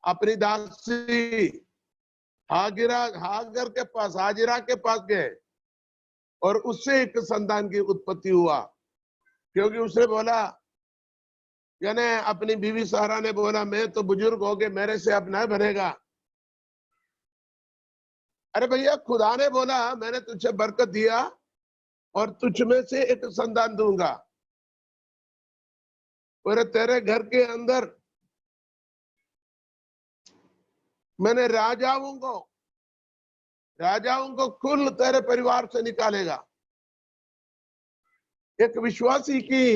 अपनी दासी हागर के पास, हाजिरा के पास गए, और उससे एक संतान की उत्पत्ति हुआ। क्योंकि उसने बोला, यानी अपनी बीवी सारा ने बोला, मैं तो बुजुर्ग हो गए, मेरे से अब न बनेगा। अरे भैया, खुदा ने बोला मैंने तुझे बरकत दिया और तुझ में से एक संतान दूंगा, और तेरे घर के अंदर मैंने राजाओं को कुल तेरे परिवार से निकालेगा। एक विश्वासी की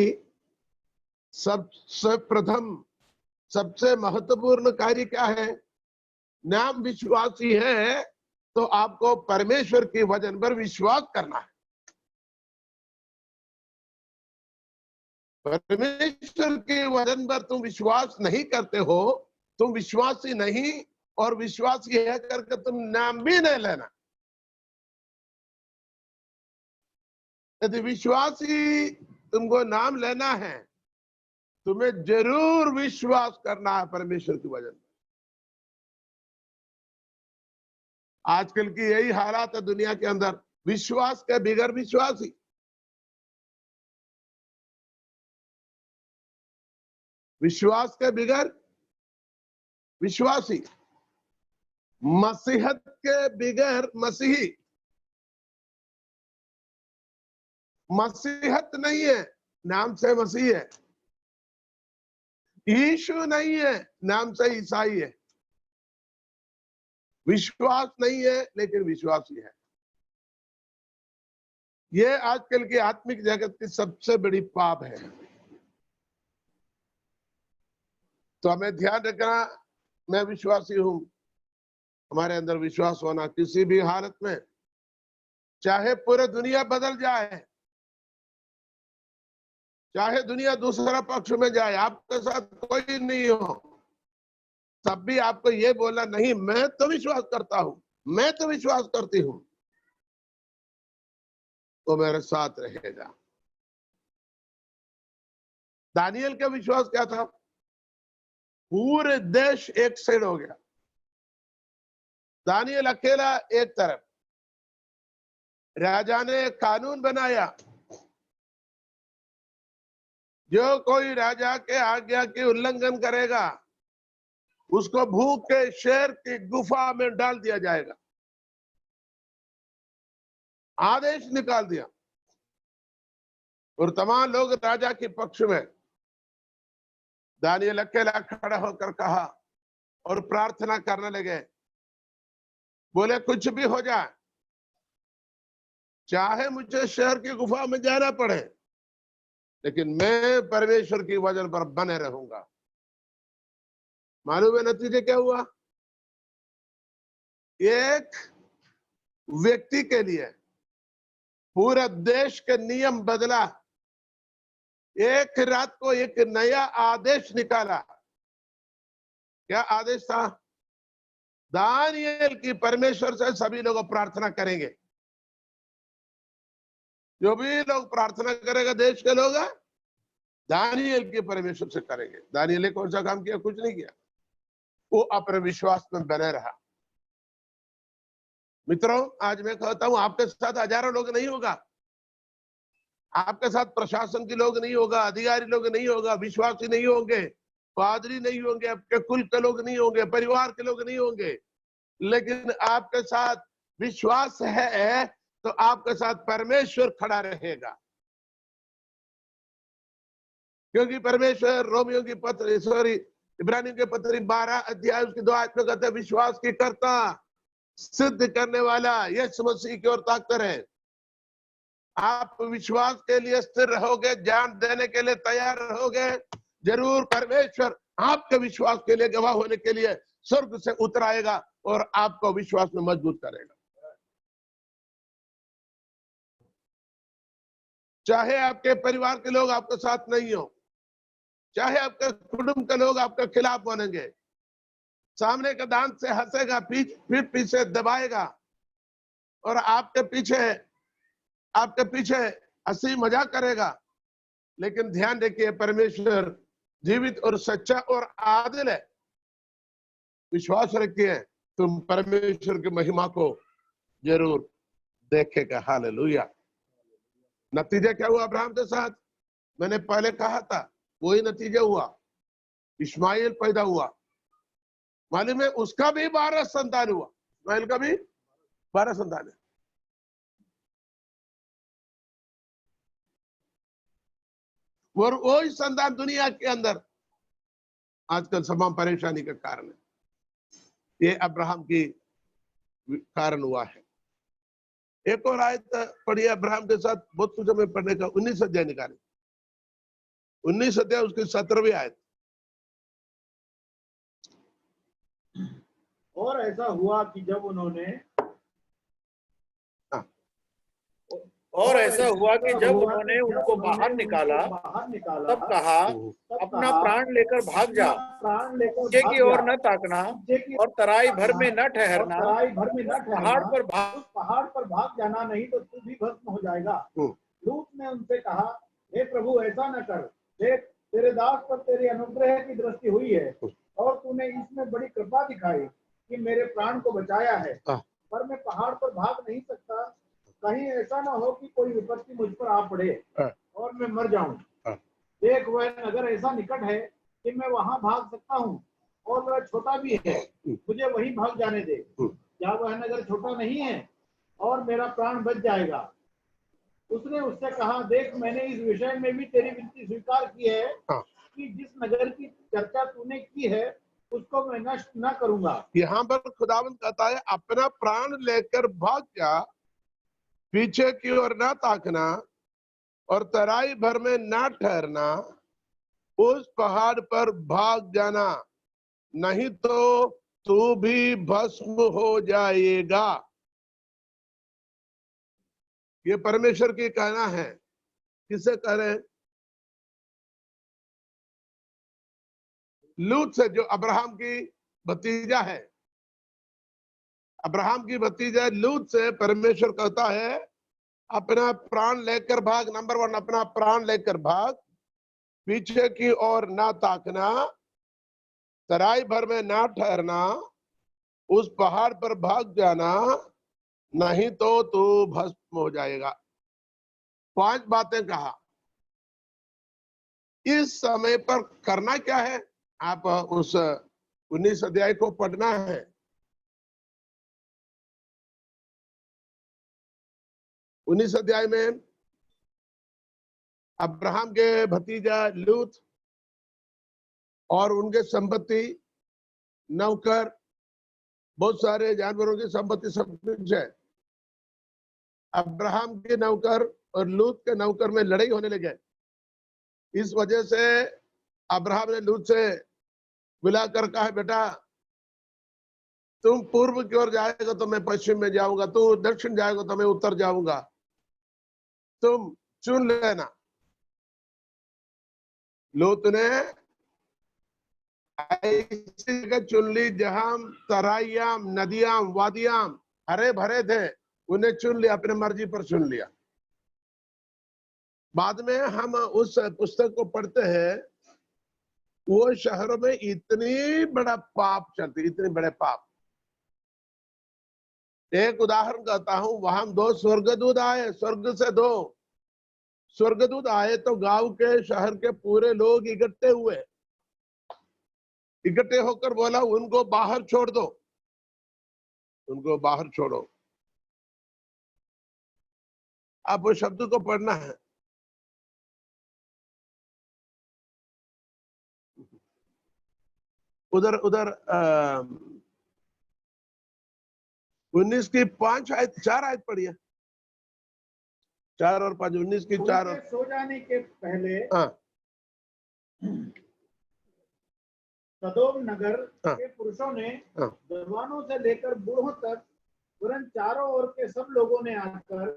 सबसे प्रथम, सबसे महत्वपूर्ण कार्य क्या है? नाम विश्वासी है तो आपको परमेश्वर के वचन पर विश्वास करना है। परमेश्वर के वचन पर तुम विश्वास नहीं करते हो, तुम विश्वासी नहीं, और विश्वासी है करके तुम नाम भी नहीं लेना। यदि विश्वासी तुमको नाम लेना है, तुम्हें जरूर विश्वास करना है परमेश्वर के वचन पर। आजकल की यही हालात है दुनिया के अंदर, विश्वास के बिगैर विश्वासी। विश्वास के बिगैर विश्वासी, मसीहत के बिगैर मसीही। मसीहत नहीं है, नाम से मसीह है। यीशु नहीं है, नाम से ईसाई है। विश्वास नहीं है लेकिन विश्वासी है। ये आजकल की आत्मिक जगत की सबसे बड़ी पाप है। तो हमें ध्यान रखना, मैं विश्वासी हूं, हमारे अंदर विश्वास होना किसी भी हालत में, चाहे पूरी दुनिया बदल जाए, चाहे दुनिया दूसरा पक्ष में जाए, आपके साथ कोई नहीं हो, तब भी आपको ये बोलना नहीं, मैं तो विश्वास करता हूं, मैं तो विश्वास करती हूं, तो मेरे साथ रहेगा। दानियल का विश्वास क्या था? पूरे देश एक साइड हो गया, दानियल अकेला एक तरफ। राजा ने कानून बनाया, जो कोई राजा के आज्ञा की उल्लंघन करेगा उसको भूख के शेर की गुफा में डाल दिया जाएगा। आदेश निकाल दिया और तमाम लोग राजा के पक्ष में। दानियल अकेला खड़ा होकर कहा और प्रार्थना करने लगे, बोले कुछ भी हो जाए, चाहे मुझे शहर की गुफा में जाना पड़े, लेकिन मैं परमेश्वर की वचन पर बने रहूंगा। मालूम है नतीजे क्या हुआ? एक व्यक्ति के लिए पूरा देश के नियम बदला, एक रात को एक नया आदेश निकाला। क्या आदेश था? दानियल की परमेश्वर से सभी लोग प्रार्थना करेंगे। जो भी लोग प्रार्थना करेगा देश के लोग, दानियल के परमेश्वर से करेंगे। दानियल ने कौन सा काम किया? कुछ नहीं किया, वो अपने विश्वास में बने रहा। मित्रों, आज मैं कहता हूं, आपके साथ हजारों लोग नहीं होगा, आपके साथ प्रशासन के लोग नहीं होगा, अधिकारी लोग नहीं होगा, विश्वासी नहीं होंगे, पादरी नहीं होंगे, आपके कुल के लोग नहीं होंगे, परिवार के लोग नहीं होंगे, लेकिन आपके साथ विश्वास है तो आपके साथ परमेश्वर खड़ा रहेगा। क्योंकि परमेश्वर रोमियो की पत्री इब्रानियों के पत्री 12 अध्याय उसकी 2 आयत में कहते हैं, विश्वास की करता सिद्ध करने वाला यीशु मसीह की ओर ताकत है। आप विश्वास के लिए स्थिर रहोगे, जान देने के लिए तैयार रहोगे, जरूर परमेश्वर आपके विश्वास के लिए गवाह होने के लिए स्वर्ग से उतर आएगा और आपको विश्वास में मजबूत करेगा। चाहे आपके परिवार के लोग आपके साथ नहीं हो, चाहे आपके कुटुंब के लोग आपके खिलाफ बनेंगे, सामने का दांत से हंसेगा, पीठ पीछे दबाएगा और आपके पीछे हंसी मजाक करेगा, लेकिन ध्यान रखिए परमेश्वर जीवित और सच्चा और आदिल है। विश्वास रखिए, तुम परमेश्वर की महिमा को जरूर देखेगा। हालेलुया। नतीजा क्या हुआ अब्राहम के साथ? मैंने पहले कहा था, वही नतीजा हुआ। इस्माइल पैदा हुआ, मालूम है उसका भी 12 संतान हुआ, इस्माइल का भी 12 संतान है। और वही संतान दुनिया के अंदर आजकल तमाम परेशानी का कारण है। ये अब्राहम की कारण हुआ है। एक और आयत पढ़िए अब्राहम के साथ, बहुत कुछ हमें पढ़ने का। 19 अध्याय निकाले, 19 अध्याय उसकी 17वीं आयत। और ऐसा हुआ कि जब उन्होंने उनको बाहर निकाला, तब कहा, अपना प्राण लेकर भाग जा, पीछे की ओर न ताकना और तराई भर में न ठहरना, पहाड़ पर भाग जाना, नहीं तो तू भी भस्म हो जाएगा। लूत ने उनसे कहा, हे प्रभु, ऐसा न कर, देख तेरे दास पर तेरी अनुग्रह की दृष्टि हुई है और तूने इसमें बड़ी कृपा दिखाई कि मेरे प्राण को बचाया है, पर मैं पहाड़ पर भाग नहीं सकता, कहीं ऐसा ना हो कि कोई विपत्ति मुझ पर आ पड़े और मैं मर जाऊं। देख, वह नगर ऐसा निकट है कि मैं वहां भाग सकता हूं और वह छोटा भी है, मुझे वहीं भाग जाने दे। क्या वह नगर छोटा नहीं है और मेरा प्राण बच जाएगा? उसने उससे कहा, देख, मैंने इस विषय में भी तेरी विनती स्वीकार की है कि जिस नगर की चर्चा तूने की है उसको मैं नष्ट न करूंगा। यहाँ पर खुदावंद कहता है, अपना प्राण लेकर भाग जा, पीछे की ओर ना ताकना और तराई भर में ना ठहरना, उस पहाड़ पर भाग जाना, नहीं तो तू भी भस्म हो जाएगा। ये परमेश्वर की कहना है। किसे कह रहे हैं? लूत से, जो अब्राहम की भतीजा है। अब्राहम की भतीजा लूत से परमेश्वर कहता है अपना प्राण लेकर भाग। नंबर 1, अपना प्राण लेकर भाग, पीछे की ओर ना ताकना, तराई भर में ना ठहरना, उस पहाड़ पर भाग जाना, नहीं तो तू भस्म हो जाएगा। 5 बातें कहा। इस समय पर करना क्या है? आप उस 19 अध्याय को पढ़ना है। उन्नीस अध्याय में अब्राहम के भतीजा लूत और उनके संपत्ति, नौकर, बहुत सारे जानवरों की संपत्ति, सब कुछ है। अब्राहम के नौकर और लूत के नौकर में लड़ाई होने लगे। इस वजह से अब्राहम ने लूत से बुलाकर कहा, बेटा तुम पूर्व की ओर जाएगा तो मैं पश्चिम में जाऊंगा, तू दक्षिण जाएगा तो मैं उत्तर जाऊंगा, तुम चुन लेना। लूत ने ऐसी जगह चुन ली जहां तराइयाम, नदियां, वादियां हरे भरे थे, उन्हें चुन लिया, अपने मर्जी पर चुन लिया। बाद में हम उस पुस्तक को पढ़ते हैं, वो शहरों में इतनी बड़ा पाप चलती, इतने बड़े पाप। एक उदाहरण कहता हूं, वहां 2 स्वर्गदूत आए, स्वर्ग से 2 स्वर्गदूत आए तो गांव के, शहर के पूरे लोग इकट्ठे हुए, इकट्ठे होकर बोला उनको बाहर छोड़ दो, उनको बाहर छोड़ो। आप वो शब्द को पढ़ना है। उधर उधर 19 की 5 आयत, 4 आयत पढ़िए। 4 और 5, 19 की 4 और सो जाने के पहले सदोम नगर के पुरुषों ने जवानों से लेकर बूढ़ों तक तुरंत चारों ओर के सब लोगों ने आकर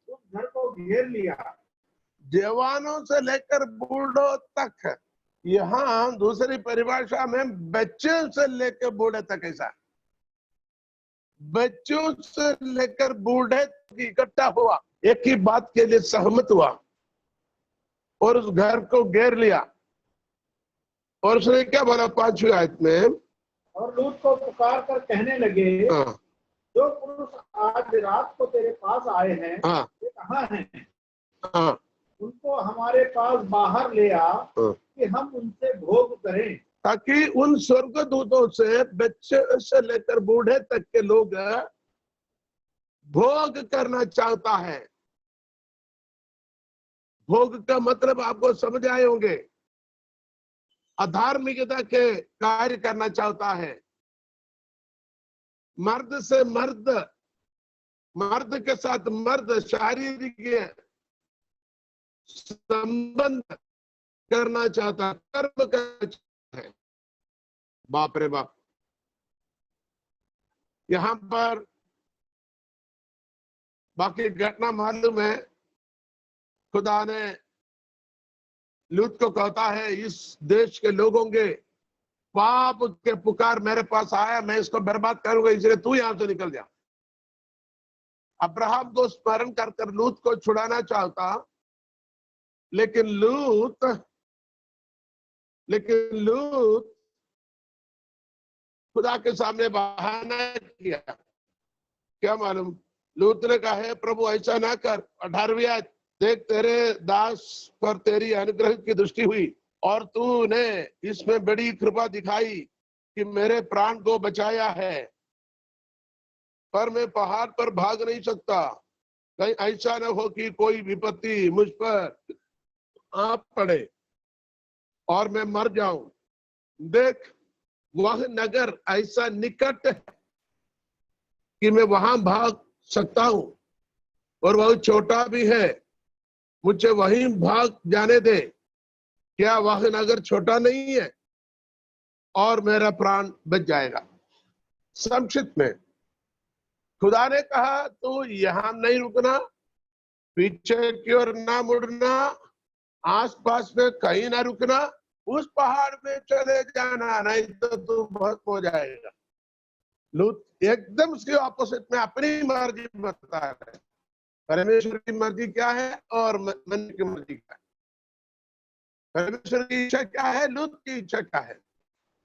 उस घर को घेर लिया। जवानों से लेकर बूढ़ों तक, यहाँ दूसरी परिभाषा में बच्चों से लेकर बूढ़े तक, ऐसा बच्चों से लेकर बूढ़े तक इकट्ठा हुआ, एक ही बात के लिए सहमत हुआ और उस घर को घेर लिया। और उसने क्या बोला 5वीं आयत में? और लूत को पुकार कर कहने लगे, जो पुरुष आज रात को तेरे पास आए हैं, वे कहाँ हैं? उनको हमारे पास बाहर ले आ कि हम उनसे भोग करें। ताकि उन स्वर्गदूतों से बच्चे से लेकर बूढ़े तक के लोग भोग करना चाहता है। भोग का मतलब आपको समझ आए होंगे, अधार्मिकता के कार्य करना चाहता है। मर्द से मर्द, मर्द के साथ मर्द शारीरिक संबंध करना चाहता, कर्म करना चाहता है। बाप रे बाप। यहां पर बाकी घटना मालूम है। खुदा ने लूत को कहता है, इस देश के लोगों के पाप के पुकार मेरे पास आया, मैं इसको बर्बाद करूंगा, इसलिए तू यहां से निकल जा। अब्राहम को स्मरण कर कर लूत को छुड़ाना चाहता, लेकिन लूत खुदा के सामने बहाना किया। क्या मालूम? लूत ने कहा, है प्रभु ऐसा ना कर। 18वीं आयत, देख तेरे दास पर तेरी अनुग्रह की दृष्टि हुई और तूने इसमें बड़ी कृपा दिखाई कि मेरे प्राण को बचाया है, पर मैं पहाड़ पर भाग नहीं सकता, कहीं ऐसा न हो कि कोई विपत्ति मुझ पर आ पड़े और मैं मर जाऊं। देख वह नगर ऐसा निकट है कि मैं वहां भाग सकता हूं, और बहुत छोटा भी है, मुझे वहीं भाग जाने दे। क्या वह नगर छोटा नहीं है? और मेरा प्राण बच जाएगा। संक्षिप्त में खुदा ने कहा तू यहां नहीं रुकना, पीछे की ओर ना मुड़ना, आसपास में कहीं ना रुकना, उस पहाड़ में चले जाना, नहीं तो तू बहुत हो जाएगा। लूत एकदम उसके ऑपोजिट में अपनी मर्जी बता रहे। परमेश्वर की मर्जी क्या है और मन की मर्जी क्या है? परमेश्वर की इच्छा क्या है, लूत की इच्छा क्या है?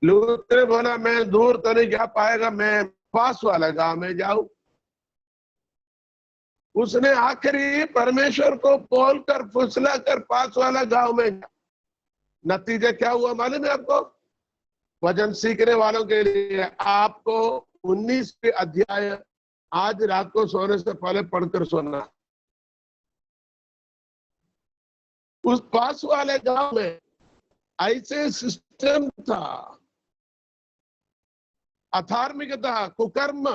लूत ने बोला मैं दूर तो नहीं जा पाएगा, मैं पास वाला गांव में जाऊं। उसने आखिरी परमेश्वर को बोलकर फुसला कर पास वाला गांव में गया। नतीजा क्या हुआ मालूम है आपको? वचन सीखने वालों के लिए आपको 19 अध्याय आज रात को सोने से पहले पढ़कर सोना। उस पास वाले गांव में ऐसे सिस्टम था, अधार्मिकता, कुकर्म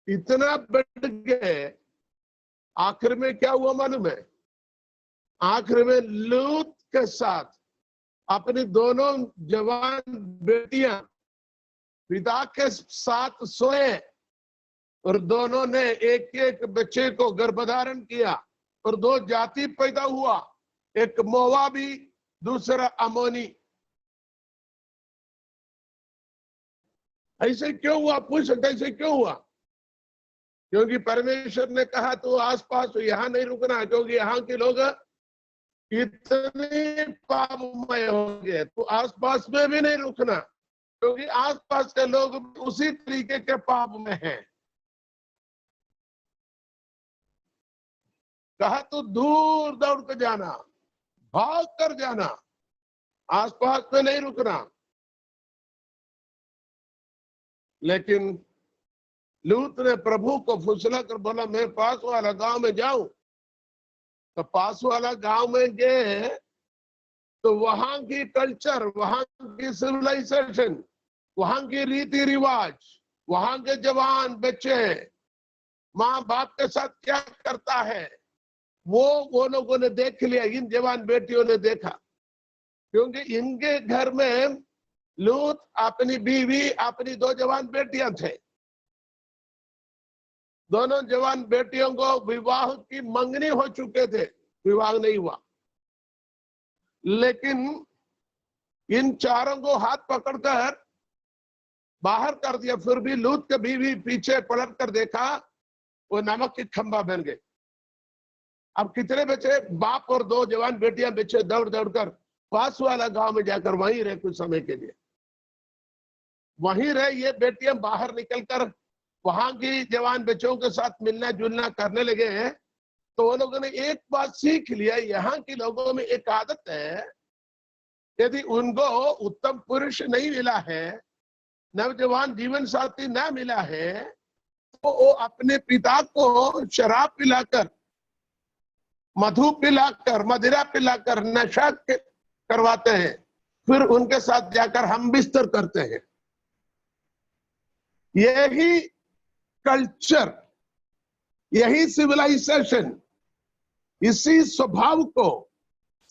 इतना बढ़ गए। आखिर में क्या हुआ मालूम है? आखिर में लूत के साथ अपनी दोनों जवान बेटियां पिता के साथ सोए और दोनों ने एक एक बच्चे को गर्भधारण किया और 2 जाति पैदा हुआ, एक मोवाबी, दूसरा अमोनी। ऐसे क्यों हुआ? पूछ सकते ऐसे क्यों हुआ? क्योंकि परमेश्वर ने कहा तो आसपास यहां नहीं रुकना, क्योंकि यहाँ के लोग इतने पापमय हो गए, तो आसपास में भी नहीं रुकना, क्योंकि आसपास के लोग उसी तरीके के पाप में हैं। कहा तो दूर दौड़ कर जाना, भाग कर जाना, आसपास में नहीं रुकना। लेकिन लूत ने प्रभु को फुसला कर बोला मैं पास वाला गांव में जाऊं। तो पास वाला गांव में गए तो वहां की कल्चर, वहां की सिविलाइजेशन, वहां की रीति रिवाज, वहां के जवान बच्चे माँ बाप के साथ क्या करता है वो लोगों ने देख लिया। इन जवान बेटियों ने देखा, क्योंकि इनके घर में लूत, अपनी बीवी, अपनी 2 जवान बेटियां थे। दोनों जवान बेटियों को विवाह की मंगनी हो चुके थे, विवाह नहीं हुआ। लेकिन इन चारों को हाथ पकड़कर बाहर कर दिया। फिर भी लूत के बीवी पीछे पलट कर देखा, वो नमक की खंबा बन गए। अब कितने बचे? बाप और 2 जवान बेटियां बचे। दौड़ दौड़ कर पास वाला गांव में जाकर वहीं रहे कुछ समय के लिए। वहीं रहे ये बेटियां, बाहर निकलकर वहां की जवान बच्चों के साथ मिलना जुलना करने लगे हैं। तो वो लोगों ने एक बात सीख लिया, यहाँ के लोगों में एक आदत है, यदि उनको उत्तम पुरुष नहीं मिला है, नौजवान जीवन साथी ना मिला है, तो वो अपने पिता को शराब पिलाकर, मधु पिलाकर, मदिरा पिलाकर नशा करवाते हैं, फिर उनके साथ जाकर हम बिस्तर करते हैं। यही कल्चर, यही सिविलाइजेशन, इसी स्वभाव को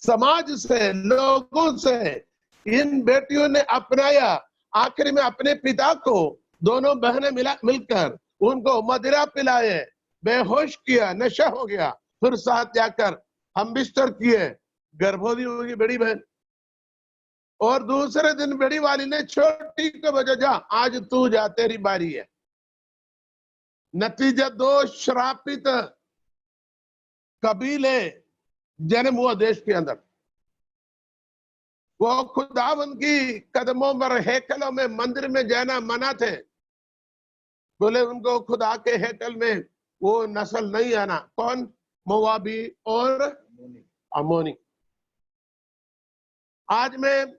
समाज से, लोगों से इन बेटियों ने अपनाया। आखिर में अपने पिता को दोनों बहनें मिलकर उनको मदिरा पिलाए, बेहोश किया, नशा हो गया, फिर साथ जाकर हम बिस्तर किए। गर्भवती होगी बड़ी बहन, और दूसरे दिन बड़ी वाली ने छोटी को बजा, जा आज तू जा, तेरी बारी है। नतीजा 2 श्रापित कबीले जन्म हुआ देश के अंदर। वो खुदावन की कदमों पर हैकलों में, मंदिर में जाना मना थे। बोले उनको खुदा के हैकल में वो नस्ल नहीं आना। कौन? मोवाबी और अमोनी। आज मैं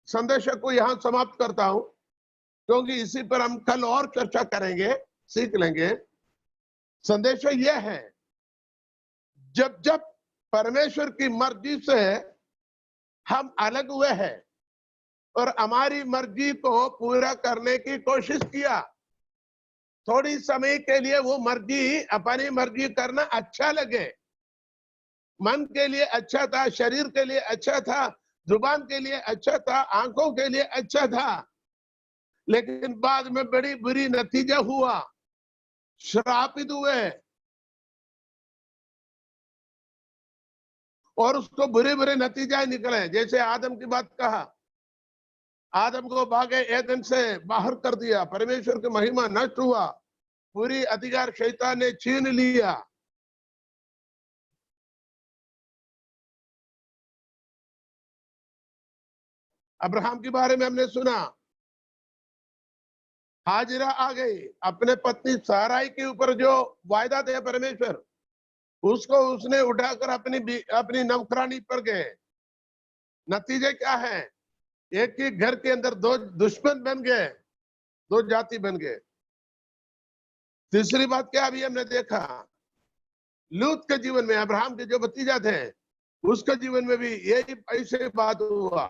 संदेश को यहां समाप्त करता हूं, क्योंकि इसी पर हम कल और चर्चा करेंगे, सीख लेंगे। संदेश यह है, जब जब परमेश्वर की मर्जी से हम अलग हुए हैं और हमारी मर्जी को पूरा करने की कोशिश किया, थोड़ी समय के लिए वो मर्जी, अपनी मर्जी करना अच्छा लगे, मन के लिए अच्छा था, शरीर के लिए अच्छा था, जुबान के लिए अच्छा था, आंखों के लिए अच्छा था, लेकिन बाद में बड़ी बुरी नतीजा हुआ, श्रापित हुए और उसको बुरे बुरे नतीजे निकले। जैसे आदम की बात कहा, आदम को भागे एदन से बाहर कर दिया, परमेश्वर की महिमा नष्ट हुआ, पूरी अधिकार शैतान ने छीन लिया। अब्राहम के बारे में हमने सुना, हाजिरा आ गई, अपने पत्नी साराई के ऊपर जो वायदा थे परमेश्वर, उसको उसने उठाकर अपनी नौकरानी पर गए। नतीजे क्या है? एक ही घर के अंदर दो दुश्मन बन गए, दो जाति बन गए। तीसरी बात क्या अभी हमने देखा, लूत के जीवन में, अब्राहम के जो भतीजा थे उसके जीवन में भी यही ऐसे बात हुआ,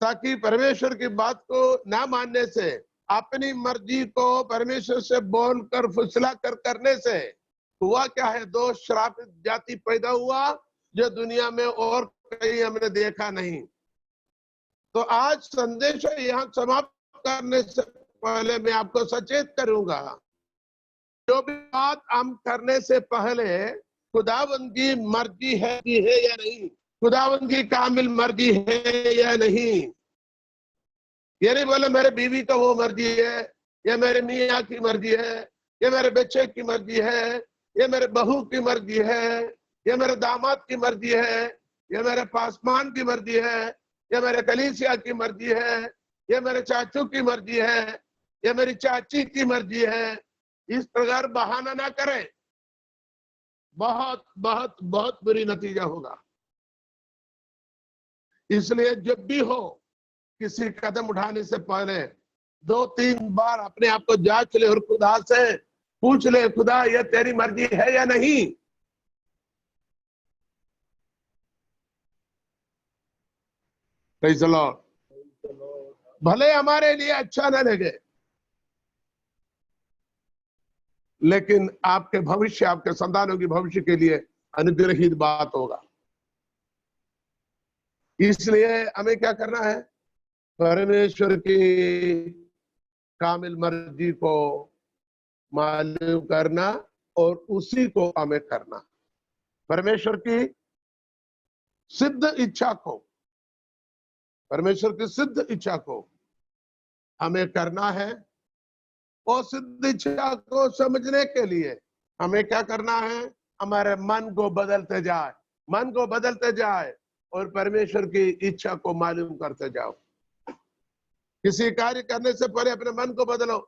ताकि परमेश्वर की बात को ना मानने से, अपनी मर्जी को परमेश्वर से बोलकर फुसला कर करने से हुआ क्या है, दो श्रापित जाति पैदा हुआ जो दुनिया में और कहीं हमने देखा नहीं। तो आज संदेश यहाँ समाप्त करने से पहले मैं आपको सचेत करूंगा, जो भी बात हम करने से पहले खुदावंद की मर्जी है या नहीं, खुदावंद की कामिल मर्जी है या नहीं। ये नहीं बोले मेरे बीवी का वो मर्जी है, या मेरे मियाँ की मर्जी है, ये मेरे बच्चे की मर्जी है, ये मेरे बहू की मर्जी है, ये मेरे दामाद की मर्जी है, ये मेरे पासमान की मर्जी है, ये मेरे कलीसिया की मर्जी है, ये मेरे चाचू की मर्जी है, ये मेरी चाची की मर्जी है। इस प्रकार बहाना ना करें, बहुत बहुत बहुत बुरी नतीजा होगा। इसलिए जब भी हो, किसी कदम उठाने से पहले 2-3 बार अपने आप को जांच ले और खुदा से पूछ ले, खुदा यह तेरी मर्जी है या नहीं। Praise the Lord. भले हमारे लिए अच्छा न लगे, लेकिन आपके भविष्य, आपके संतानों की भविष्य के लिए अनुग्रहित बात होगा। इसलिए हमें क्या करना है, परमेश्वर की कामिल मर्जी को मालूम करना और उसी को हमें करना। परमेश्वर की सिद्ध इच्छा को, परमेश्वर की सिद्ध इच्छा को हमें करना है। और सिद्ध इच्छा को समझने के लिए हमें क्या करना है, हमारे मन को बदलते जाए, मन को बदलते जाए और परमेश्वर की इच्छा को मालूम करते जाओ। किसी कार्य करने से पहले अपने मन को बदलो,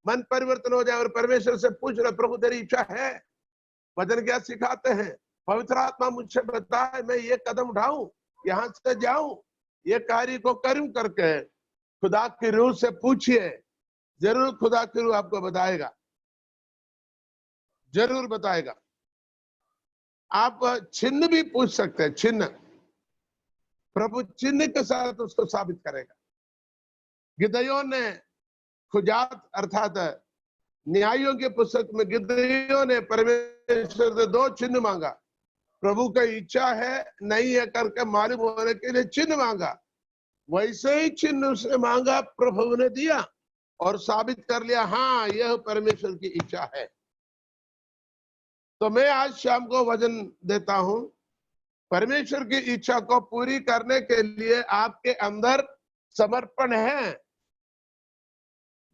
मन परिवर्तन हो जाए और परमेश्वर से पूछ लो, प्रभु तेरी इच्छा है? वचन क्या सिखाते हैं, पवित्र आत्मा मुझसे बताए मैं ये कदम उठाऊं, यहां से जाऊं, ये कार्य को करूं करके खुदा की रूह से पूछिए, जरूर खुदा की रूह आपको बताएगा, जरूर बताएगा। आप चिन्ह भी पूछ सकते हैं, चिन्ह, प्रभु चिन्ह के साथ उसको साबित करेगा। गिदयोन ने खुजात अर्थात न्यायों के पुस्तक में गिदयोन ने परमेश्वर से 2 चिन्ह मांगा, प्रभु की इच्छा है नहीं है करके मालूम होने के लिए चिन्ह मांगा। वैसे ही चिन्ह उसने मांगा, प्रभु ने दिया और साबित कर लिया, हाँ यह परमेश्वर की इच्छा है। तो मैं आज शाम को वचन देता हूं, परमेश्वर की इच्छा को पूरी करने के लिए आपके अंदर समर्पण है।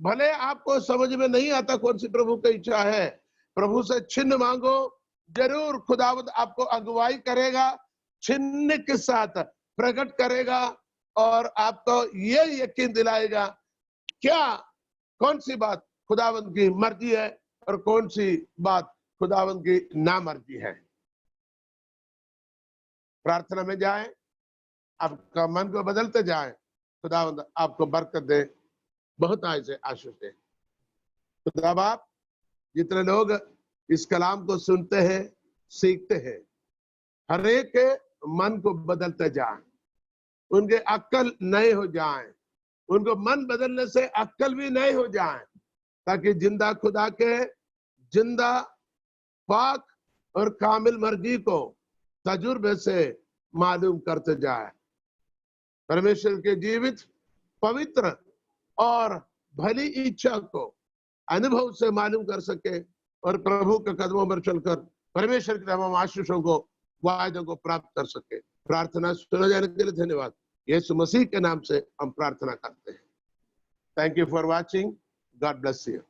भले आपको समझ में नहीं आता कौन सी प्रभु की इच्छा है, प्रभु से चिन्ह मांगो, जरूर खुदावंद आपको अगुवाई करेगा, चिन्ह के साथ प्रकट करेगा और आपको ये यकीन दिलाएगा क्या कौन सी बात खुदावंद की मर्जी है और कौन सी बात खुदावंद की नामर्जी है। प्रार्थना में जाए, आपका मन को बदलते जाए, खुदावंद आपको बरकत दे, बहुत से आशीष दे। खुदा बाप, जितने लोग इस कलाम को सुनते हैं, सीखते हैं, हर एक के मन को बदलते जाए, उनके अक्ल नए हो जाए, उनको मन बदलने से अक्ल भी नए हो जाए, ताकि जिंदा खुदा के जिंदा पाक और कामिल मर्जी को तजुर्बे से मालूम करते जाए, परमेश्वर के जीवित, पवित्र और भली इच्छा को अनुभव से मालूम कर सके और प्रभु के कदमों पर चलकर परमेश्वर के तमाम आशीषों को, वायदों को प्राप्त कर सके। प्रार्थना सुना जाने के लिए धन्यवाद। यीशु मसीह के नाम से हम प्रार्थना करते हैं। Thank you for watching. God bless you.